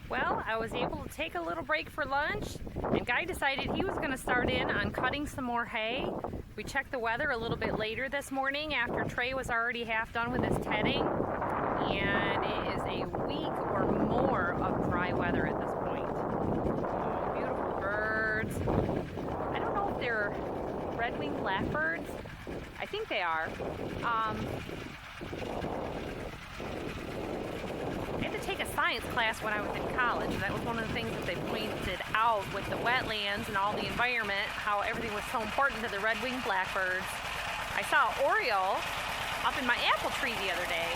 Well, I was able to take a little break for lunch, and Guy decided he was going to start in on cutting some more hay. We checked the weather a little bit later this morning after Trey was already half done with his tedding, and it is a week or more of dry weather at this point. Oh, beautiful birds. I don't know if they're red-winged blackbirds. I think they are. I had to take a science class when I was in college, and that was one of the things that they pointed out with the wetlands and all the environment, how everything was so important to the red-winged blackbirds. I saw an oriole up in my apple tree the other day.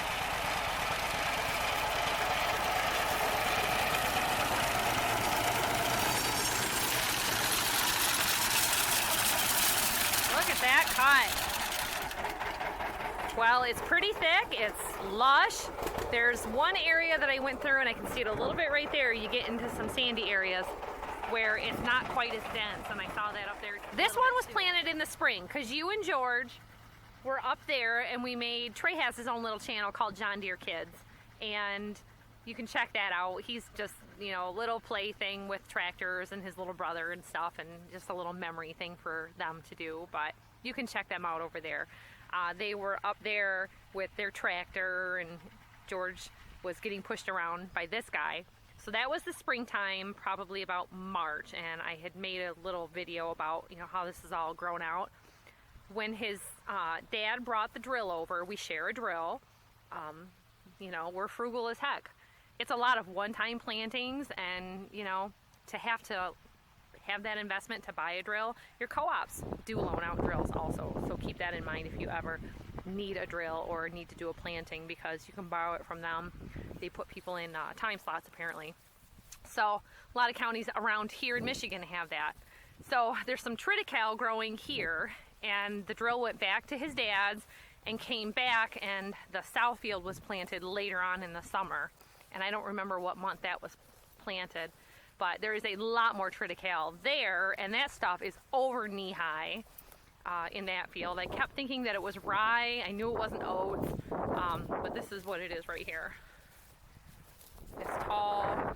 Look at that cut. Well, it's pretty thick, it's lush. There's one area that I went through, and I can see it a little bit right there. You get into some sandy areas where it's not quite as dense, and I saw that up there. This one was planted in the spring because you and George were up there, and we made, Trey has his own little channel called John Deere Kids, and you can check that out. He's just, you know, a little play thing with tractors and his little brother and stuff, and just a little memory thing for them to do, but you can check them out over there. They were up there with their tractor, and George was getting pushed around by this guy. So that was the springtime, probably about March, and I had made a little video about, you know, how this is all grown out. When his dad brought the drill over, we share a drill. You know, we're frugal as heck. It's a lot of one-time plantings, and, you know, to have that investment to buy a drill. Your co-ops do loan out drills also, so keep that in mind if you ever need a drill or need to do a planting, because you can borrow it from them. They put people in time slots apparently. So a lot of counties around here in Michigan have that. So there's some triticale growing here, and the drill went back to his dad's and came back, and the south field was planted later on in the summer, and I don't remember what month that was planted. But there is a lot more triticale there, and that stuff is over knee-high in that field. I kept thinking that it was rye. I knew it wasn't oats, but this is what it is right here. It's tall,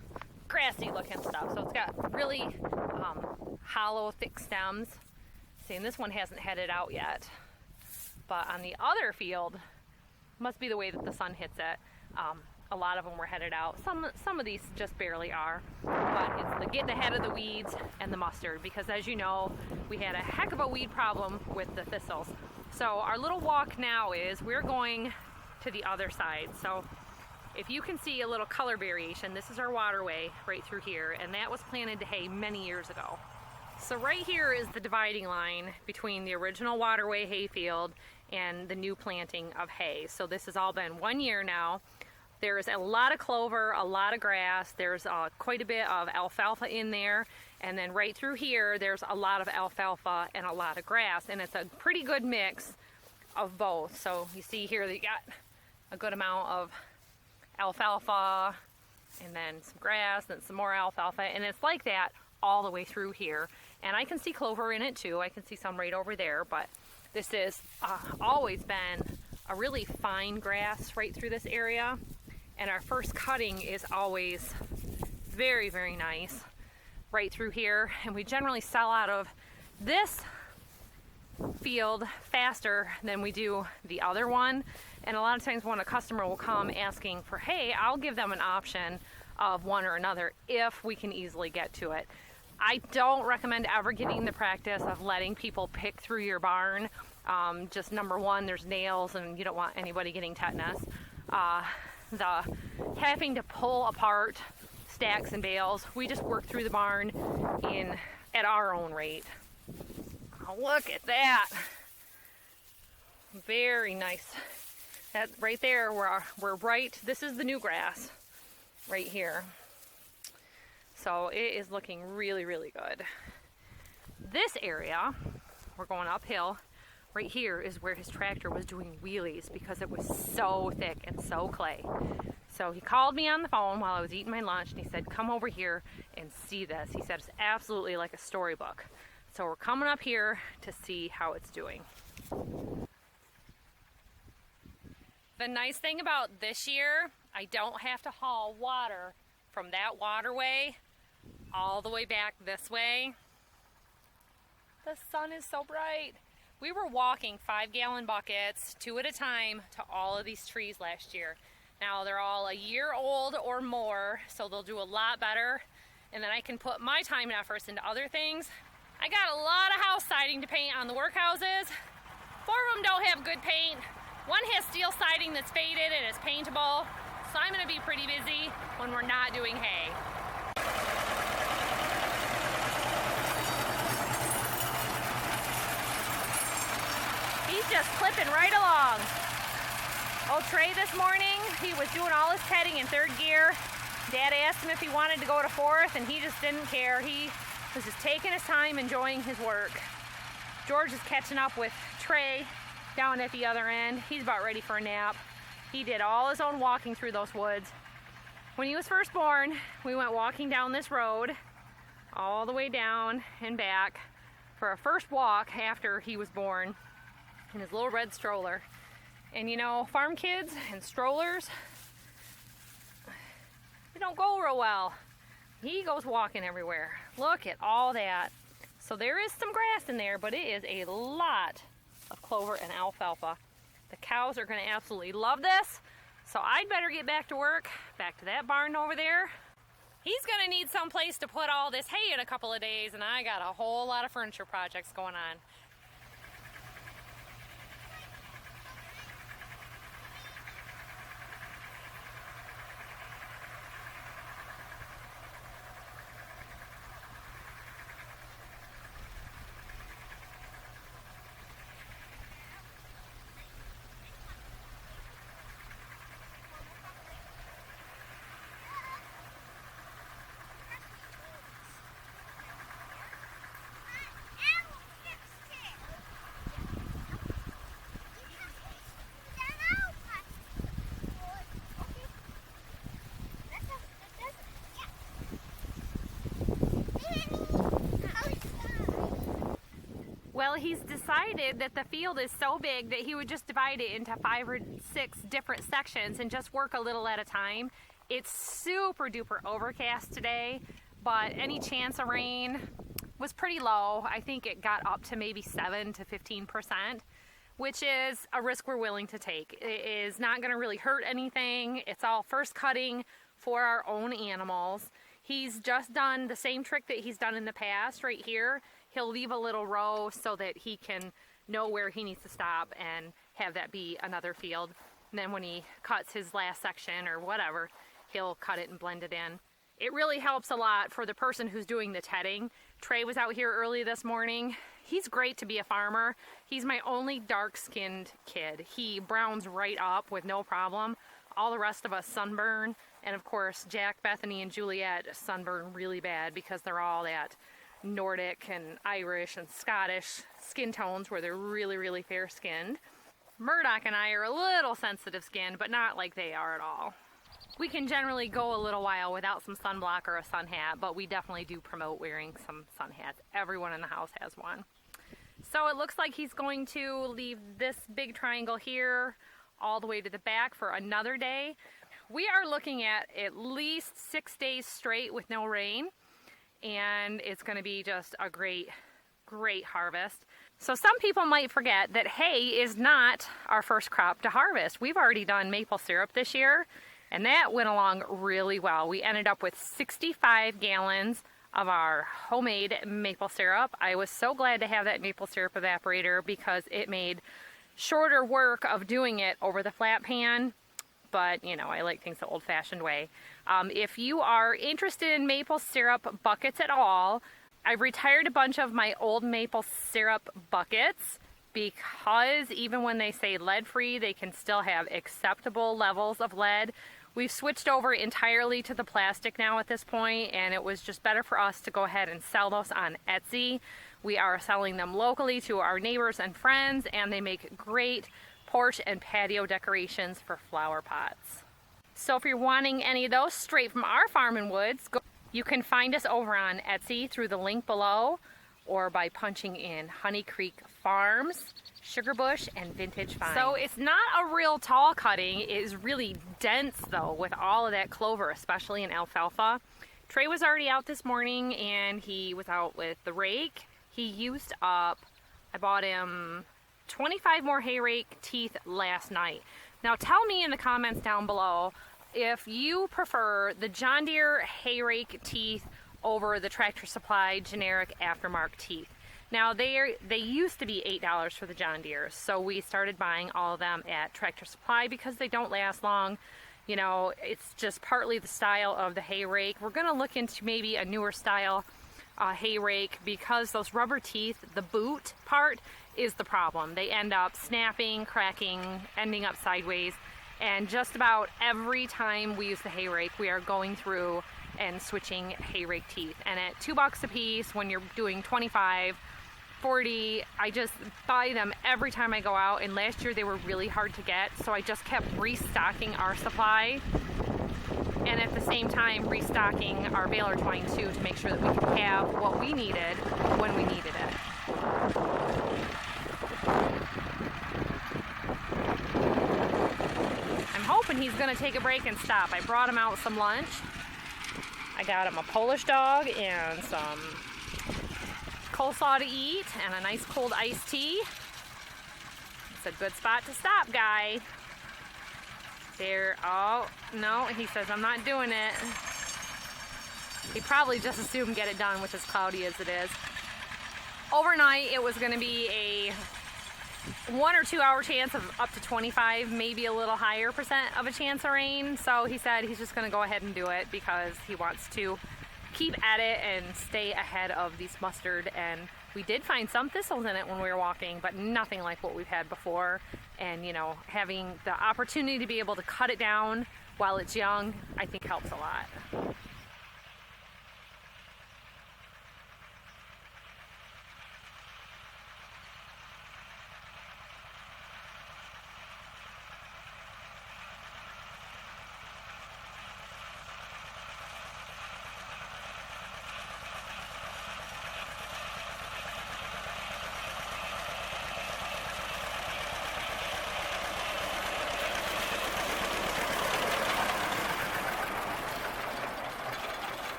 grassy-looking stuff. So it's got really hollow, thick stems. See, and this one hasn't headed out yet. But on the other field, must be the way that the sun hits it. A lot of them were headed out. Some of these just barely are, but it's the getting ahead of the weeds and the mustard, because as you know, we had a heck of a weed problem with the thistles. So our little walk now is we're going to the other side. So if you can see a little color variation, this is our waterway right through here, and that was planted to hay many years ago. So right here is the dividing line between the original waterway hayfield and the new planting of hay. So this has all been 1 year now. There's a lot of clover, a lot of grass, there's quite a bit of alfalfa in there, and then right through here there's a lot of alfalfa and a lot of grass, and it's a pretty good mix of both. So you see here that you got a good amount of alfalfa, and then some grass, and some more alfalfa, and it's like that all the way through here. And I can see clover in it too. I can see some right over there, but this is always been a really fine grass right through this area. And our first cutting is always very, very nice right through here. And we generally sell out of this field faster than we do the other one. And a lot of times when a customer will come asking for hay, I'll give them an option of one or another if we can easily get to it. I don't recommend ever getting the practice of letting people pick through your barn. Just number one, there's nails, and you don't want anybody getting tetanus. The having to pull apart stacks and bales, we just work through the barn at our own rate. Oh, look at that. Very nice. That right there, we're right, this is the new grass right here. So it is looking really, really good. This area, we're going uphill. Right here is where his tractor was doing wheelies because it was so thick and so clay. So he called me on the phone while I was eating my lunch, and he said, come over here and see this. He said it's absolutely like a storybook. So we're coming up here to see how it's doing. The nice thing about this year, I don't have to haul water from that waterway all the way back this way. The sun is so bright. We were walking 5-gallon buckets, 2 at a time, to all of these trees last year. Now they're all a year old or more, so they'll do a lot better. And then I can put my time and efforts into other things. I got a lot of house siding to paint on the workhouses. 4 of them don't have good paint. 1 has steel siding that's faded and is paintable. So I'm gonna be pretty busy when we're not doing hay. He's just clipping right along. Old Trey this morning, he was doing all his tedding in 3rd gear. Dad asked him if he wanted to go to 4th, and he just didn't care. He was just taking his time, enjoying his work. George is catching up with Trey down at the other end. He's about ready for a nap. He did all his own walking through those woods. When he was first born, we went walking down this road all the way down and back for our first walk after he was born in his little red stroller. And you know, farm kids and strollers, they don't go real well. He goes walking everywhere. Look at all that. So there is some grass in there, but it is a lot of clover and alfalfa. The cows are going to absolutely love this. So I'd better get back to work, back to that barn over there. He's going to need some place to put all this hay in a couple of days, and I got a whole lot of furniture projects going on. Well, he's decided that the field is so big that he would just divide it into 5 or 6 different sections and just work a little at a time. It's super duper overcast today, but any chance of rain was pretty low. I think it got up to maybe 7 to 15%, which is a risk we're willing to take. It is not going to really hurt anything. It's all first cutting for our own animals. He's just done the same trick that he's done in the past right here. He'll leave a little row so that he can know where he needs to stop and have that be another field. And then when he cuts his last section or whatever, he'll cut it and blend it in. It really helps a lot for the person who's doing the tedding. Trey was out here early this morning. He's great to be a farmer. He's my only dark-skinned kid. He browns right up with no problem. All the rest of us sunburn. And of course, Jack, Bethany, and Juliet sunburn really bad because they're all that Nordic and Irish and Scottish skin tones where they're really, really fair-skinned. Murdoch and I are a little sensitive skinned, but not like they are at all. We can generally go a little while without some sunblock or a sun hat, but we definitely do promote wearing some sun hats. Everyone in the house has one. So it looks like he's going to leave this big triangle here all the way to the back for another day. We are looking at least 6 days straight with no rain, and it's going to be just a great, great harvest. So some people might forget that hay is not our first crop to harvest. We've already done maple syrup this year, and that went along really well. We ended up with 65 gallons of our homemade maple syrup. I was so glad to have that maple syrup evaporator because it made shorter work of doing it over the flat pan. But, you know, I like things the old-fashioned way. If you are interested in maple syrup buckets at all, I've retired a bunch of my old maple syrup buckets because even when they say lead-free, they can still have acceptable levels of lead. We've switched over entirely to the plastic now at this point, and it was just better for us to go ahead and sell those on Etsy. We are selling them locally to our neighbors and friends, and they make great porch and patio decorations for flower pots. So if you're wanting any of those straight from our farm and woods, you can find us over on Etsy through the link below or by punching in Honey Creek Farms, Sugar Bush, and Vintage Fine. So it's not a real tall cutting. It is really dense though with all of that clover, especially in alfalfa. Trey was already out this morning and he was out with the rake. He used up, I bought him 25 more hay rake teeth last night. Now tell me in the comments down below if you prefer the John Deere hay rake teeth over the Tractor Supply generic aftermarket teeth. Now they used to be $8 for the John Deere, so we started buying all of them at Tractor Supply because they don't last long. You know, it's just partly the style of the hay rake. We're gonna look into maybe a newer style hay rake because those rubber teeth, the boot part is the problem. They end up snapping, cracking, ending up sideways, and just about every time we use the hay rake, we are going through and switching hay rake teeth. And at $2 a piece, when you're doing 25, 40, I just buy them every time I go out, and last year they were really hard to get, so I just kept restocking our supply and at the same time restocking our baler twine too to make sure that we could have what we needed when we needed it. I'm hoping he's gonna take a break and stop. I brought him out some lunch. I got him a Polish dog and some coleslaw to eat and a nice cold iced tea. It's a good spot to stop, guy. There, oh, no, he says, I'm not doing it. He probably just assumed get it done with as cloudy as it is. Overnight, it was gonna be a 1 or 2 hour chance of up to 25, maybe a little higher percent of a chance of rain. So he said he's just gonna go ahead and do it because he wants to keep at it and stay ahead of these mustard. And we did find some thistles in it when we were walking, but nothing like what we've had before. And you know, having the opportunity to be able to cut it down while it's young, I think helps a lot.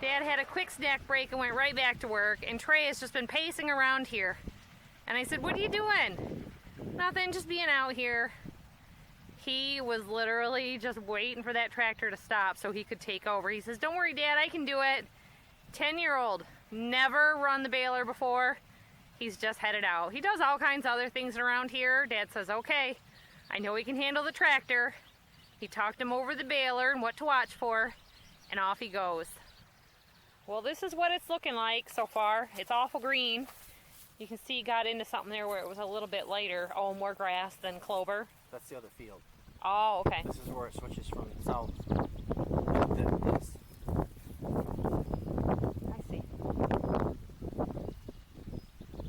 Dad had a quick snack break and went right back to work, and Trey has just been pacing around here. And I said, what are you doing? Nothing, just being out here. He was literally just waiting for that tractor to stop so he could take over. He says, don't worry, Dad, I can do it. 10-year-old, never run the baler before. He's just headed out. He does all kinds of other things around here. Dad says, okay, I know he can handle the tractor. He talked him over the baler and what to watch for, and off he goes. Well, this is what it's looking like so far. It's awful green. You can see he got into something there where it was a little bit lighter. Oh, more grass than clover. That's the other field. Oh, okay. This is where it switches from south to this. I see.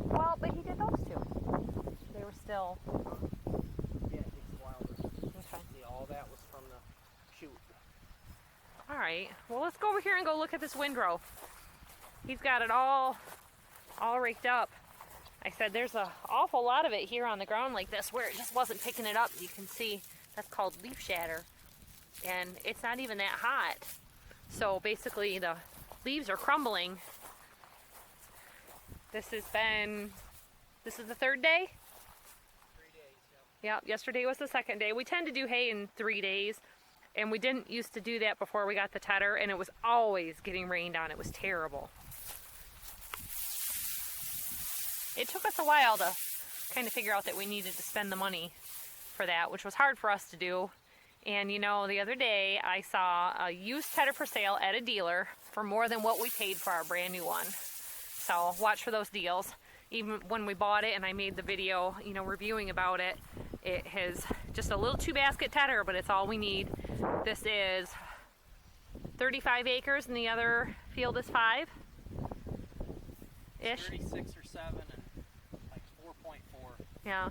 Well, but he did those two. They were still... Yeah, it takes a while to Okay. see. All that was from the chute. All right, well, let's go over here and go look at this windrow. He's got it all raked up. I said there's an awful lot of it here on the ground like this where it just wasn't picking it up. You can see that's called leaf shatter, and it's not even that hot. So basically the leaves are crumbling. This is the third day? 3 days, Yep, yesterday was the second day. We tend to do hay in 3 days. And we didn't used to do that before we got the tedder, and it was always getting rained on. It was terrible. It took us a while to kind of figure out that we needed to spend the money for that, which was hard for us to do. And you know, the other day I saw a used tedder for sale at a dealer for more than what we paid for our brand new one. So watch for those deals. Even when we bought it and I made the video, you know, reviewing about it, it has just a little 2-basket tedder, but it's all we need. This is 35 acres and the other field is 5-ish. 36 or 7 and like 4.4. Yeah.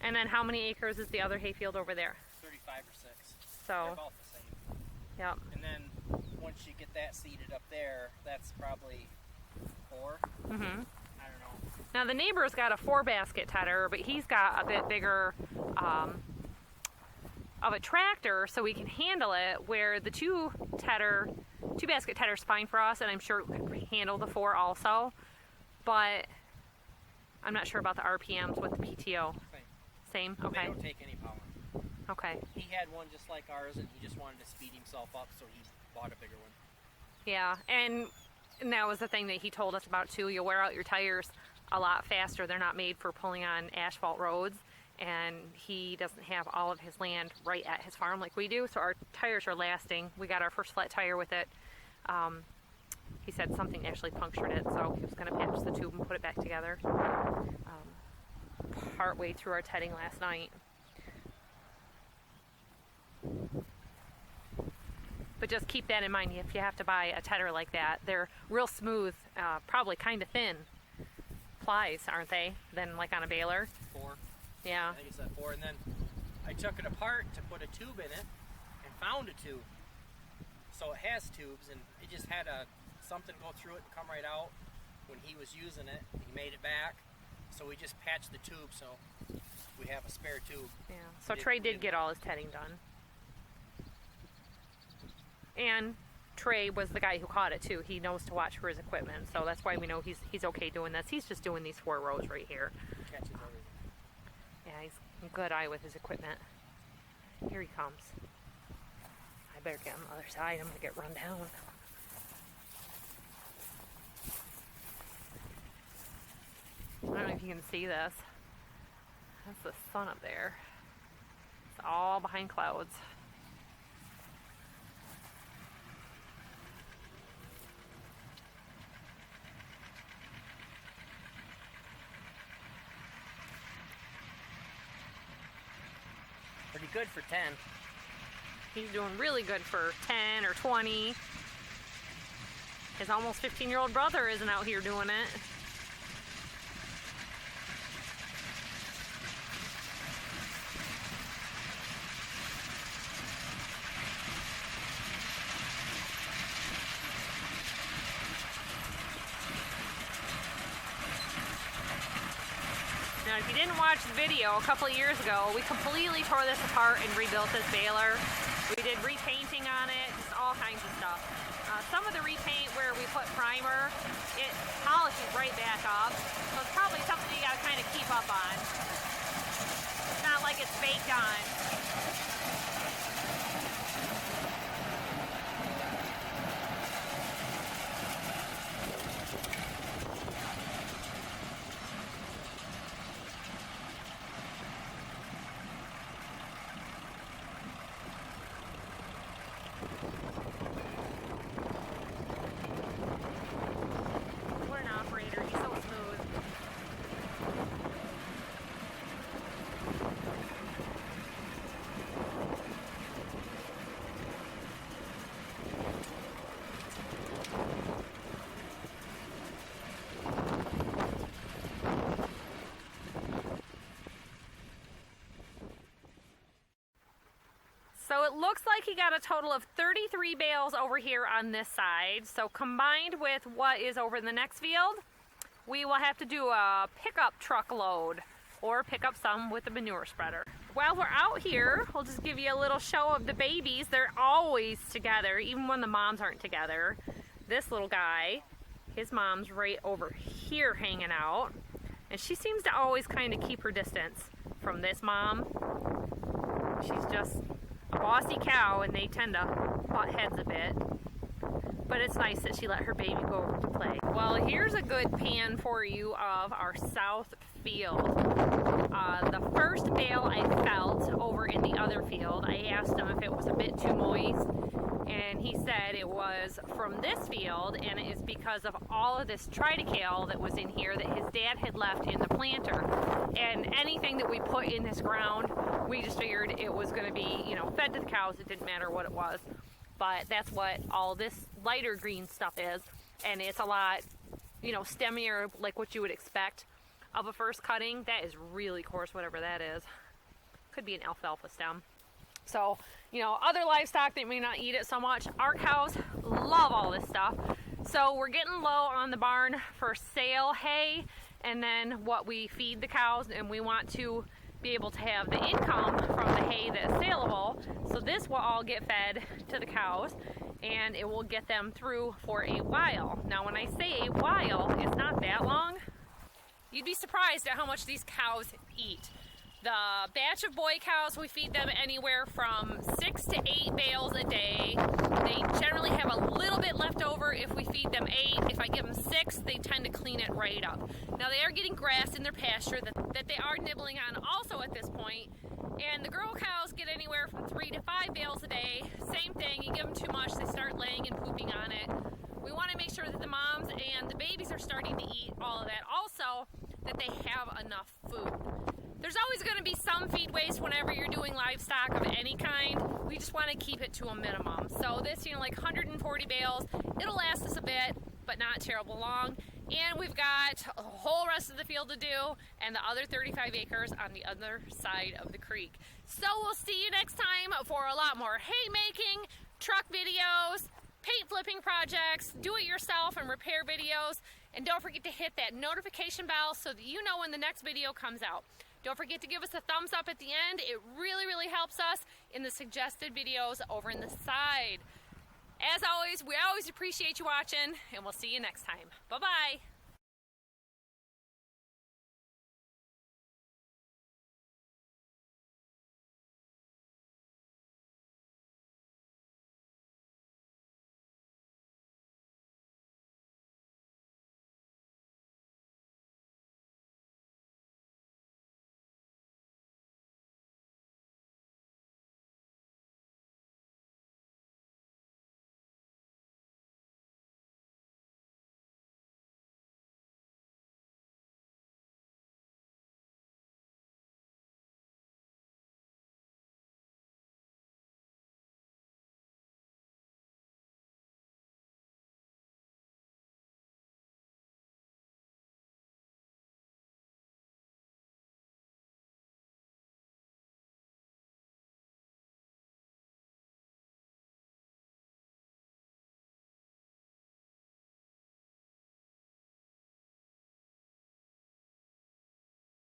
And then how many acres is the other hay field over there? 35 or 6. So. They're about the same. Yep. And then once you get that seeded up there, that's probably 4. Mm-hmm. I don't know. Now the neighbor's got a 4-basket tedder, but he's got a bit bigger of a tractor, so we can handle it, where the 2-basket tedder is fine for us, and I'm sure it could handle the 4 also, but I'm not sure about the RPMs with the PTO. Same? They Okay. don't take any power. Okay. He had one just like ours, and he just wanted to speed himself up, so he bought a bigger one. Yeah, and that was the thing that he told us about too. You'll wear out your tires a lot faster. They're not made for pulling on asphalt roads, and he doesn't have all of his land right at his farm like we do, so our tires are lasting. We got our first flat tire with it. He said something actually punctured it, so he was going to patch the tube and put it back together partway through our tedding last night. But just keep that in mind if you have to buy a tedder like that. They're real smooth, probably kind of thin plies, aren't they? Than like on a baler. 4. Yeah. I think it's that 4. And then I took it apart to put a tube in it and found a tube. So it has tubes, and it just had something go through it and come right out. When he was using it, he made it back. So we just patched the tube, so we have a spare tube. Yeah. So Trey did get all his tedding done. And Trey was the guy who caught it too. He knows to watch for his equipment, so that's why we know he's okay doing this. He's just doing these 4 rows right here. Catches everything. Yeah, he's a good eye with his equipment. Here he comes. I better get on the other side. I'm gonna get run down. I don't know if you can see this. That's the sun up there. It's all behind clouds. Pretty good for 10. He's doing really good for 10 or 20. His almost 15-year-old brother isn't out here doing it. Now, if you didn't watch the video a couple of years ago, we completely tore this apart and rebuilt this baler. We did repainting on it, just all kinds of stuff. Some of the repaint where we put primer, it polishes right back up. So it's probably something you gotta kind of keep up on. It's not like it's baked on. What an operator, he's so smooth. So it looks like he got a total of 33 bales over here on this side. So combined with what is over in the next field, we will have to do a pickup truck load or pick up some with the manure spreader. While we're out here, we'll just give you a little show of the babies. They're always together, even when the moms aren't together. This little guy, his mom's right over here hanging out. And she seems to always kind of keep her distance from this mom. She's just a bossy cow, and they tend to butt heads a bit. But it's nice that she let her baby go over to play. Well, here's a good pan for you of our south field. The first bale I felt over in the other field, I asked him if it was a bit too moist, and he said it was from this field, and it is because of all of this triticale that was in here that his dad had left in the planter. And anything that we put in this ground, we just figured it was going to be, you know, fed to the cows. It didn't matter what it was. But that's what all this lighter green stuff is, and it's a lot, you know, stemmier, like what you would expect of a first cutting. That is really coarse, whatever that is. Could be an alfalfa stem. So, you know, other livestock that may not eat it so much. Our cows love all this stuff. So we're getting low on the barn for sale hay and then what we feed the cows, and we want to be able to have the income from the hay that's saleable. So this will all get fed to the cows and it will get them through for a while. Now when I say a while, it's not that long. You'd be surprised at how much these cows eat. The batch of boy cows, we feed them anywhere from 6 to 8 bales a day. They generally have a little bit left over if we feed them 8. If I give them 6, they tend to clean it right up. Now they are getting grass in their pasture that they are nibbling on also at this point. And the girl cows get anywhere from 3 to 5 bales a day. Same thing, you give them too much, they start laying and pooping on it. We want to make sure that the moms and the babies are starting to eat all of that. Also, that they have enough food. There's always going to be some feed waste whenever you're doing livestock of any kind. We just want to keep it to a minimum. So this, like 140 bales, it'll last us a bit, but not terrible long. And we've got a whole rest of the field to do and the other 35 acres on the other side of the creek. So we'll see you next time for a lot more hay making, truck videos, paint flipping projects, do-it-yourself and repair videos. And don't forget to hit that notification bell so that you know when the next video comes out. Don't forget to give us a thumbs up at the end. It really, really helps us in the suggested videos over in the side. As always, we always appreciate you watching, and we'll see you next time. Bye-bye.